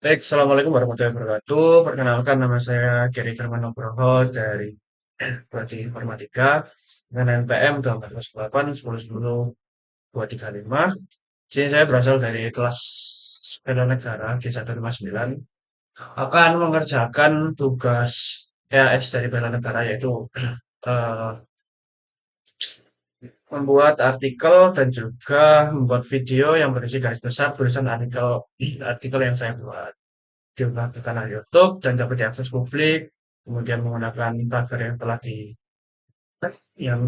Baik, Assalamualaikum warahmatullahi wabarakatuh. Perkenalkan nama saya Gary Firman Nugroho dari Prodi Informatika dengan NPM 1408 1010 235. Sini saya berasal dari kelas Bela Negara G159. Akan mengerjakan tugas EAS dari Bela Negara yaitu eh, membuat artikel dan juga membuat video yang berisi garis besar tulisan artikel yang saya buat. Diunggah ke kanal YouTube dan dapat diakses publik, kemudian menggunakan tagar yang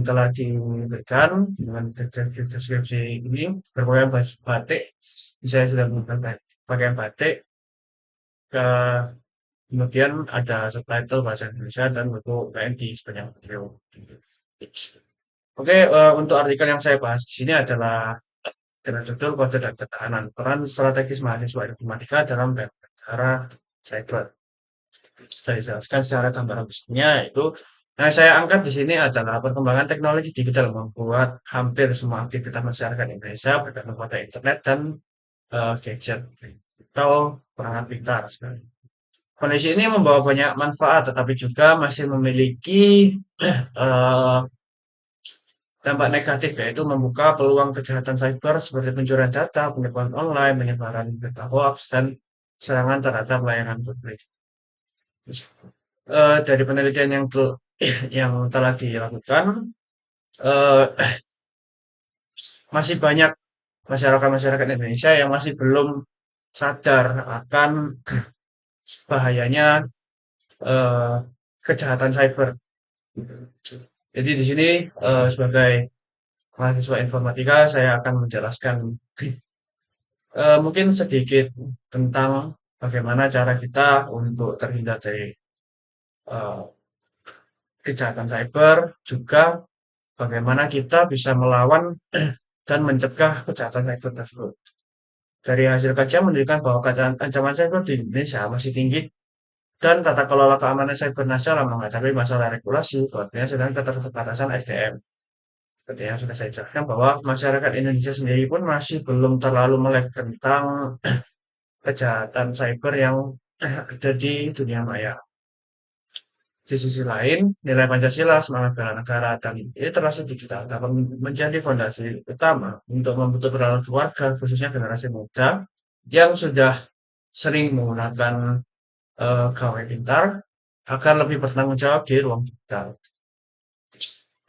telah diberikan dengan deskripsi ini berpakaian batik. Saya sudah menggunakan pakaian batik, kemudian ada subtitle bahasa Indonesia dan buku PNG sebanyak video. Oke, untuk artikel yang saya bahas di sini adalah dengan judul Kode dan Ketahanan Peran Strategis Mahasiswa Informatika dalam Era Cyber. Saya jelaskan secara gambaran besarnya itu. Nah, saya angkat di sini adalah perkembangan teknologi digital membuat hampir semua aktivitas masyarakat Indonesia bergantung pada internet dan gadget atau perangkat pintar. Kondisi ini membawa banyak manfaat, tetapi juga masih memiliki eh, dampak negatif, yaitu membuka peluang kejahatan cyber seperti pencurian data, penipuan online, penyebaran berita hoax, dan serangan terhadap layanan publik. Dari penelitian yang telah dilakukan, eh, masih banyak masyarakat-masyarakat Indonesia yang masih belum sadar akan bahayanya eh, kejahatan cyber. Jadi di sini sebagai mahasiswa informatika saya akan menjelaskan mungkin sedikit tentang bagaimana cara kita untuk terhindar dari eh, kejahatan cyber, juga bagaimana kita bisa melawan dan mencegah kejahatan cyber tersebut. Dari hasil kajian menunjukkan bahwa keadaan ancaman cyber di Indonesia masih tinggi dan tata kelola keamanan cyber nasional menghadapi masalah regulasi, koordinasi, dan keterbatasan SDM. Seperti yang sudah saya jelaskan bahwa masyarakat Indonesia sendiri pun masih belum terlalu melek tentang kejahatan cyber yang ada di dunia maya. Di sisi lain, nilai Pancasila, semangat bela negara, dan literasi digital dapat menjadi fondasi utama untuk membentuk perilaku keluarga, khususnya generasi muda, yang sudah sering menggunakan gawai pintar agar lebih bertanggung jawab di ruang digital.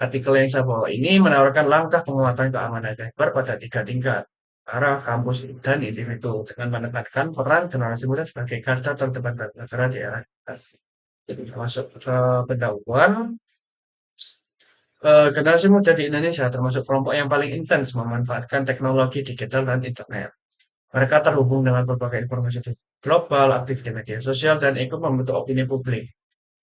Artikel yang saya bawa ini menawarkan langkah penguatan keamanan cyber pada 3 tingkat, arah, kampus, dan individu, dengan menekankan peran generasi muda sebagai garda terdepan negara di era digital. Termasuk pendahuluan, generasi muda di Indonesia termasuk kelompok yang paling intens memanfaatkan teknologi digital dan internet. Mereka terhubung dengan berbagai informasi global, aktif di media sosial, dan ikut membentuk opini publik.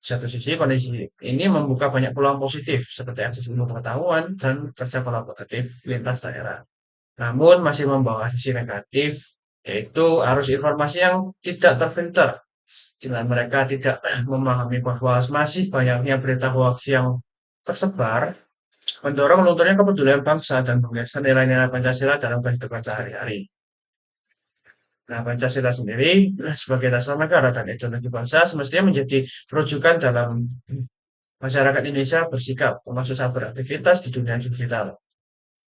Di satu sisi, kondisi ini membuka banyak peluang positif, seperti akses ilmu pengetahuan dan kerja kolaboratif lintas daerah. Namun, masih membawa sisi negatif, yaitu arus informasi yang tidak terfilter. Dengan mereka tidak memahami bahwa masih banyaknya berita hoax yang tersebar, mendorong lunturnya kepedulian bangsa dan menggeser nilai-nilai Pancasila dalam kehidupan sehari-hari. Nah, Pancasila sendiri sebagai dasar negara dan ideologi bangsa semestinya menjadi rujukan dalam masyarakat Indonesia bersikap, termasuk saat beraktivitas di dunia digital.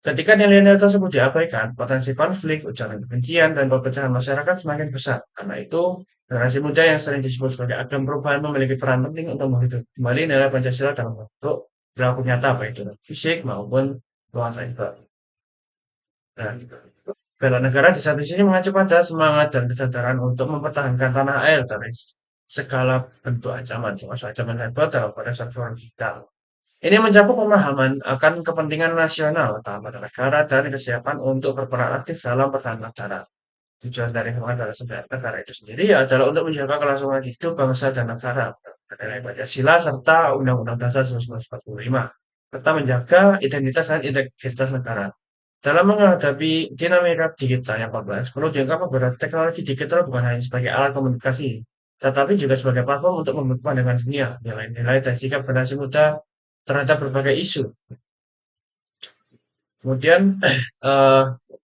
Ketika nilai-nilai tersebut diabaikan, potensi konflik, ujaran kebencian, dan perpecahan masyarakat semakin besar. Karena itu, generasi muda yang sering disebut sebagai agen perubahan memiliki peran penting untuk menghidup kembali nilai Pancasila dalam bentuk perilaku nyata, baik itu fisik maupun ruang cyber. Nah, bela negara di satu sisi mengacu pada semangat dan kesadaran untuk mempertahankan tanah air dari segala bentuk ancaman, termasuk ancaman cyber dalam pada sektor digital. Ini mencakup pemahaman akan kepentingan nasional, keamanan negara, dan kesiapan untuk berperan aktif dalam pertahanan negara. Tujuan dari negara itu sendiri adalah untuk menjaga kelangsungan hidup bangsa dan negara, nilai Pancasila serta Undang-Undang Dasar 1945, serta menjaga identitas dan integritas negara. Dalam menghadapi dinamika digital yang kompleks, perlu dianggap bahwa teknologi digital bukan hanya sebagai alat komunikasi, tetapi juga sebagai platform untuk membentuk pandangan dunia, nilai-nilai dan sikap generasi muda terhadap berbagai isu. Kemudian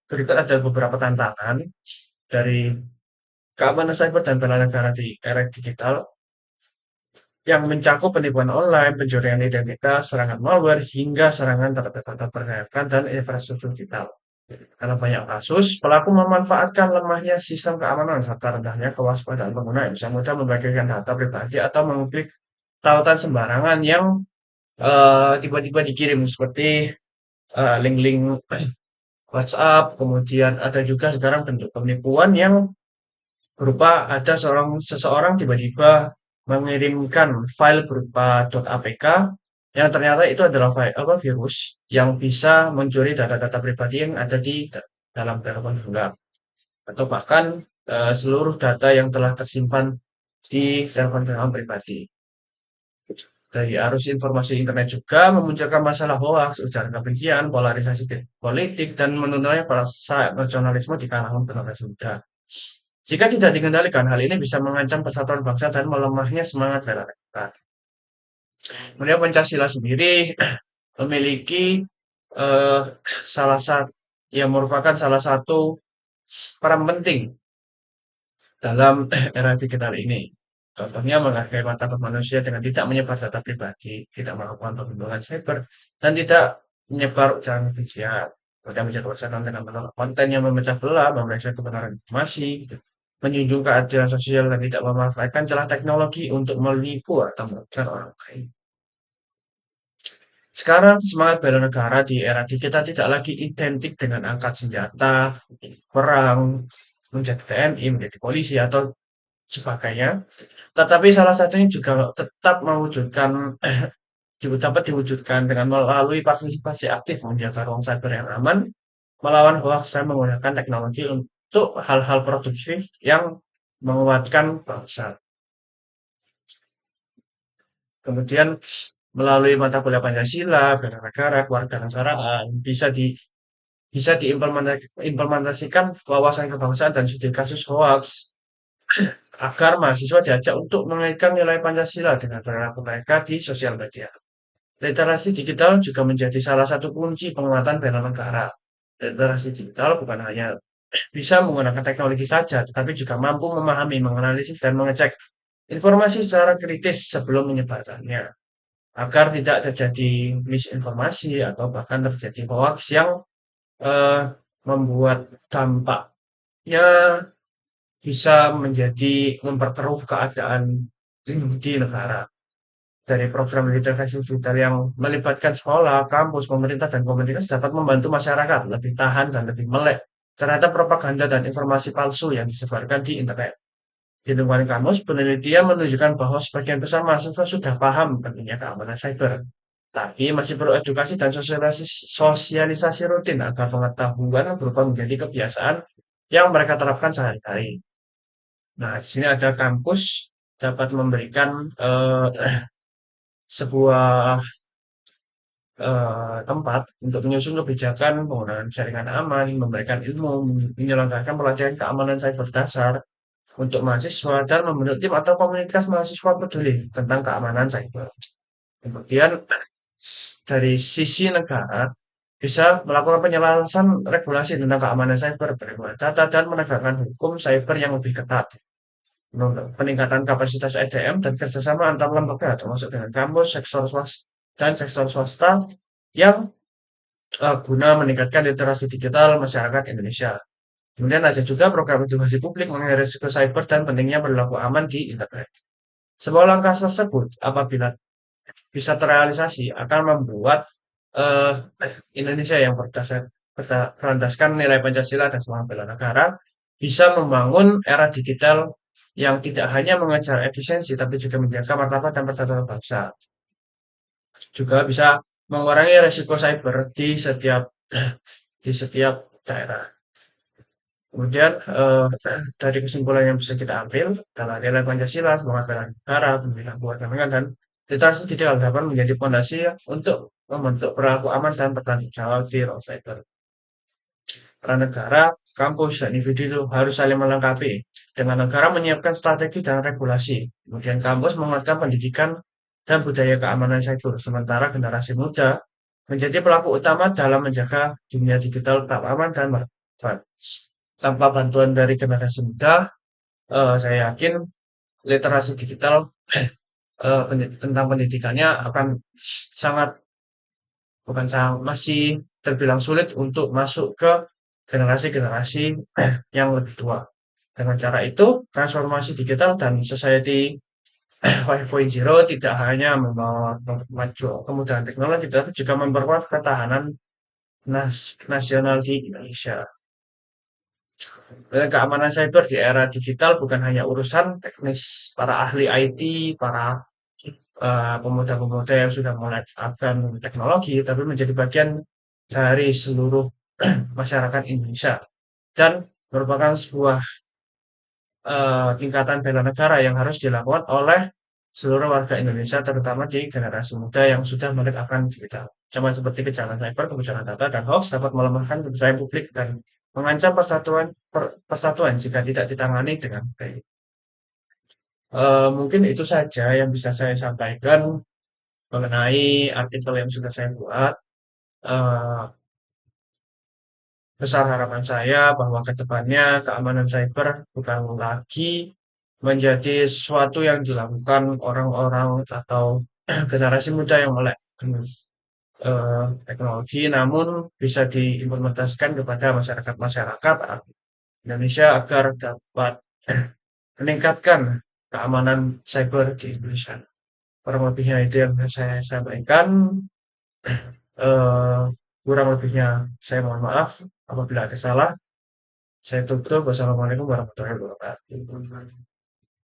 berikut ada beberapa tantangan dari keamanan cyber dan bela negara di era digital yang mencakup penipuan online, pencurian identitas, serangan malware, hingga serangan terhadap pergerakan dan infrastruktur digital. Dalam banyak kasus, pelaku memanfaatkan lemahnya sistem keamanan serta rendahnya kewaspadaan pengguna yang bisa mudah membagikan data pribadi atau mengklik tautan sembarangan yang tiba-tiba dikirim seperti link-link WhatsApp, kemudian ada juga sekarang bentuk penipuan yang berupa ada seseorang tiba-tiba mengirimkan file berupa .apk yang ternyata itu adalah file apa virus yang bisa mencuri data-data pribadi yang ada di dalam telepon genggam atau bahkan seluruh data yang telah tersimpan di telepon genggam pribadi. Dari arus informasi internet juga memunculkan masalah hoaks, ujaran kebencian, polarisasi politik, dan menurunnya rasa nasionalisme di kalangan generasi muda. Jika tidak dikendalikan, hal ini bisa mengancam persatuan bangsa dan melemahnya semangat bela negara. Kemudian Pancasila sendiri memiliki eh, salah satu yang merupakan salah satu peran penting dalam era digital ini. Contohnya menghargai martabat manusia dengan tidak menyebar data pribadi, tidak melakukan pembunuhan cyber, dan tidak menyebar ujaran kebencian. Kemudian menjaga persatuan dengan menolak konten yang memecah belah, memeriksa kebenaran informasi, menjunjung keadilan sosial dan tidak memanfaatkan celah teknologi untuk menipu atau merugikan orang lain. Sekarang semangat bela negara di era digital tidak lagi identik dengan angkat senjata, perang, menjadi TNI, menjadi polisi atau sebagainya. Tetapi salah satunya juga tetap mewujudkan dapat diwujudkan dengan melalui partisipasi aktif menjaga ruang cyber yang aman, melawan hoax dan menggunakan teknologi untuk hal-hal produktif yang menguatkan bangsa. Kemudian melalui mata kuliah Pancasila, bela negara, kewarganegaraan bisa diimplementasikan wawasan kebangsaan dan studi kasus hoax agar mahasiswa diajak untuk mengaitkan nilai Pancasila dengan perilaku mereka di sosial media. Literasi digital juga menjadi salah satu kunci penguatan bela negara. Literasi digital bukan hanya bisa menggunakan teknologi saja, tetapi juga mampu memahami, menganalisis, dan mengecek informasi secara kritis sebelum menyebarkannya, agar tidak terjadi misinformasi atau bahkan terjadi hoax yang eh, membuat dampaknya bisa menjadi memperkeruh keadaan di negara. Dari program literasi digital yang melibatkan sekolah, kampus, pemerintah, dan komunitas dapat membantu masyarakat lebih tahan dan lebih melek terhadap propaganda dan informasi palsu yang disebarkan di internet. Di lingkungan kampus, penelitian menunjukkan bahwa sebagian besar mahasiswa sudah paham pentingnya keamanan cyber, tapi masih perlu edukasi dan sosialisasi rutin agar pengetahuan berubah menjadi kebiasaan yang mereka terapkan sehari-hari. Nah, di sini ada kampus dapat memberikan sebuah tempat untuk menyusun kebijakan penggunaan jaringan aman, memberikan ilmu, menyelenggarakan pelatihan keamanan cyber dasar untuk mahasiswa dan membentuk tim atau komunitas mahasiswa peduli tentang keamanan cyber. Kemudian dari sisi negara bisa melakukan penyelesaian regulasi tentang keamanan cyber, perlindungan data, dan menegakkan hukum cyber yang lebih ketat. Peningkatan kapasitas SDM dan kerjasama antar lembaga termasuk dengan kampus, sektor swasta yang guna meningkatkan literasi digital masyarakat Indonesia. Kemudian ada juga program edukasi publik mengenai risiko cyber dan pentingnya berlaku aman di internet. Sebuah langkah tersebut apabila bisa terrealisasi akan membuat eh, Indonesia yang berdasarkan nilai Pancasila dan semangat bela negara bisa membangun era digital yang tidak hanya mengejar efisiensi tapi juga menjaga martabat dan persatuan bangsa. Juga bisa mengurangi resiko cyber di setiap daerah. Kemudian dari kesimpulan yang bisa kita ambil adalah nilai Pancasila, semangat bela negara, pembinaan keluarga dan literasi digital dapat menjadi fondasi untuk membentuk perilaku aman dan bertanggung jawab di ruang cyber. Peran negara, kampus, dan individu harus saling melengkapi. Dengan negara menyiapkan strategi dan regulasi, kemudian kampus menguatkan pendidikan dan budaya keamanan cyber, sementara generasi muda menjadi pelaku utama dalam menjaga dunia digital tetap aman dan bermanfaat. Tanpa bantuan dari generasi muda, saya yakin literasi digital tentang pendidikannya akan sangat bukan sangat masih terbilang sulit untuk masuk ke generasi-generasi yang lebih tua. Dengan cara itu, transformasi digital dan society 5.0 tidak hanya membawa maju kemudahan teknologi, tapi juga memperkuat ketahanan nasional di Indonesia. Keamanan cyber di era digital bukan hanya urusan teknis para ahli IT, para pemuda-pemuda yang sudah memanfaatkan teknologi, tapi menjadi bagian dari seluruh masyarakat Indonesia dan merupakan sebuah tingkatan bela negara yang harus dilakukan oleh seluruh warga Indonesia, terutama di generasi muda yang sudah melek akan digital. Zaman seperti kejahatan cyber, kebocoran data, dan hoax dapat melemahkan kepercayaan publik dan mengancam persatuan jika tidak ditangani dengan baik. Mungkin itu saja yang bisa saya sampaikan mengenai artikel yang sudah saya buat. Eh, Besar harapan saya bahwa ke depannya keamanan cyber bukan lagi menjadi sesuatu yang dilakukan orang-orang atau generasi muda yang melek teknologi, namun bisa diimplementasikan kepada masyarakat-masyarakat Indonesia agar dapat meningkatkan keamanan cyber di Indonesia. Kurang lebihnya itu yang saya sampaikan. Eh, Kurang lebihnya saya mohon maaf apabila ada salah. Saya tutup. Wassalamualaikum warahmatullahi wabarakatuh.